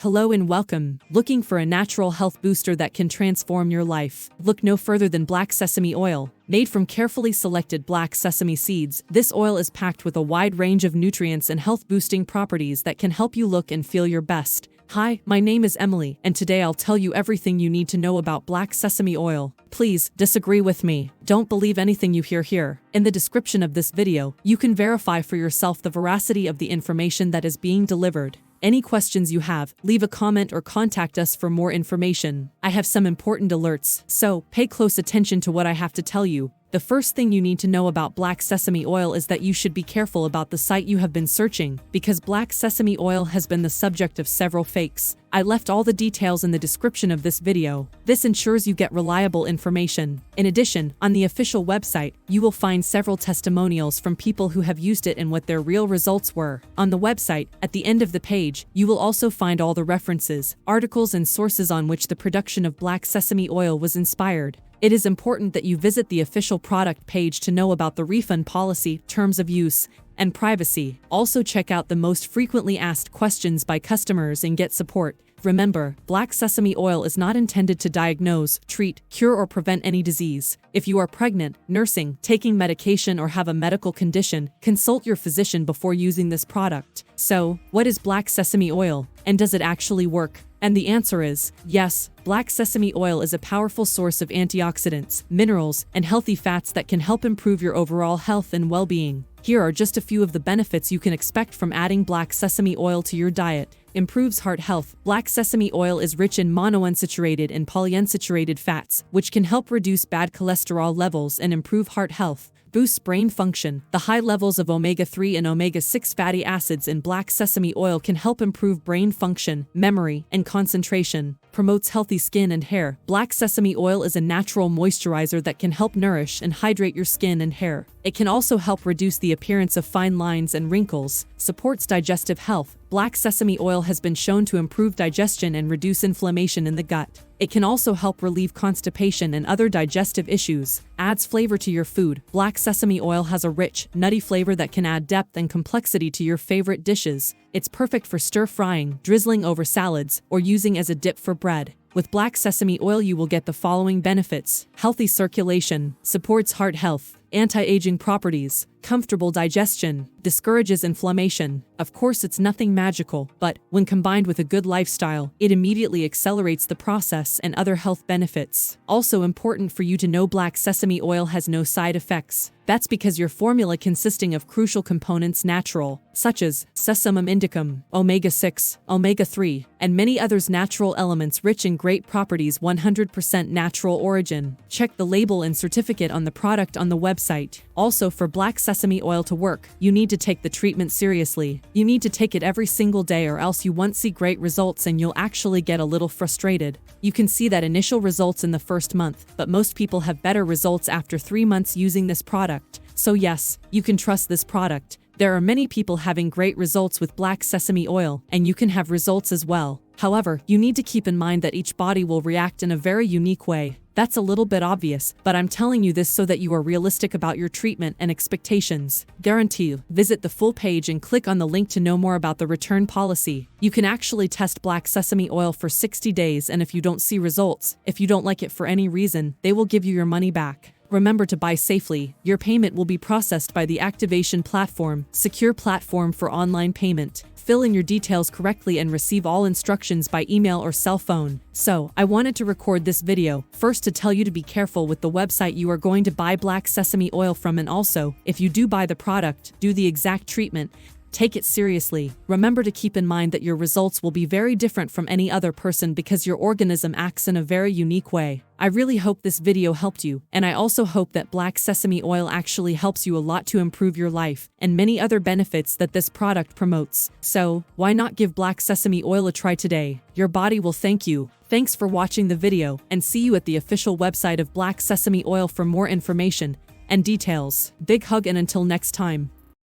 Hello and welcome. Looking for a natural health booster that can transform your life? Look no further than Black Sesame Oil. Made from carefully selected black sesame seeds, this oil is packed with a wide range of nutrients and health-boosting properties that can help you look and feel your best. Hi, my name is Emily, and today I'll tell you everything you need to know about Black Sesame Oil. Please, disagree with me. Don't believe anything you hear here. In the description of this video, you can verify for yourself the veracity of the information that is being delivered. Any questions you have, leave a comment or contact us for more information. I have some important alerts, so pay close attention to what I have to tell you. The first thing you need to know about Black Sesame Oil is that you should be careful about the site you have been searching, because Black Sesame Oil has been the subject of several fakes. I left all the details in the description of this video. This ensures you get reliable information. In addition, on the official website, you will find several testimonials from people who have used it and what their real results were. On the website, at the end of the page, you will also find all the references, articles and sources on which the production of Black Sesame Oil was inspired. It is important that you visit the official product page to know about the refund policy, terms of use, and privacy. Also check out the most frequently asked questions by customers and get support. Remember, Black Sesame Oil is not intended to diagnose, treat, cure or prevent any disease. If you are pregnant, nursing, taking medication or have a medical condition, consult your physician before using this product. So, what is Black Sesame Oil, and does it actually work? And the answer is, yes, Black Sesame Oil is a powerful source of antioxidants, minerals, and healthy fats that can help improve your overall health and well-being. Here are just a few of the benefits you can expect from adding Black Sesame Oil to your diet. Improves heart health. Black sesame oil is rich in monounsaturated and polyunsaturated fats, which can help reduce bad cholesterol levels and improve heart health. Boosts brain function. The high levels of omega-3 and omega-6 fatty acids in black sesame oil can help improve brain function, memory, and concentration. Promotes healthy skin and hair. Black sesame oil is a natural moisturizer that can help nourish and hydrate your skin and hair. It can also help reduce the appearance of fine lines and wrinkles. Supports digestive health. Black sesame oil has been shown to improve digestion and reduce inflammation in the gut. It can also help relieve constipation and other digestive issues. Adds flavor to your food. Black sesame oil has a rich, nutty flavor that can add depth and complexity to your favorite dishes. It's perfect for stir-frying, drizzling over salads, or using as a dip for bread. With Black Sesame Oil you will get the following benefits: healthy circulation, supports heart health, anti-aging properties, comfortable digestion, discourages inflammation. Of course, it's nothing magical, but when combined with a good lifestyle, it immediately accelerates the process and other health benefits. Also important for you to know, Black Sesame Oil has no side effects. That's because your formula consisting of crucial components natural, such as sesamum indicum, omega-6, omega-3, and many others, natural elements rich in great properties, 100% natural origin. Check the label and certificate on the product on the website. Also, for Black Sesame Oil to work, you need to take the treatment seriously. You need to take it every single day, or else you won't see great results and you'll actually get a little frustrated. You can see that initial results in the first month, but most people have better results after 3 months using this product. So yes, you can trust this product. There are many people having great results with Black Sesame Oil, and you can have results as well. However, you need to keep in mind that each body will react in a very unique way. That's a little bit obvious, but I'm telling you this so that you are realistic about your treatment and expectations. Guarantee. Visit the full page and click on the link to know more about the return policy. You can actually test Black Sesame Oil for 60 days, and if you don't see results, if you don't like it for any reason, they will give you your money back. Remember to buy safely. Your payment will be processed by the activation platform, secure platform for online payment. Fill in your details correctly and receive all instructions by email or cell phone. So, I wanted to record this video, first to tell you to be careful with the website you are going to buy Black Sesame Oil from, and also, if you do buy the product, do the exact treatment. Take it seriously. Remember to keep in mind that your results will be very different from any other person because your organism acts in a very unique way. I really hope this video helped you, and I also hope that Black Sesame Oil actually helps you a lot to improve your life, and many other benefits that this product promotes. So, why not give Black Sesame Oil a try today? Your body will thank you. Thanks for watching the video, and see you at the official website of Black Sesame Oil for more information and details. Big hug, and until next time.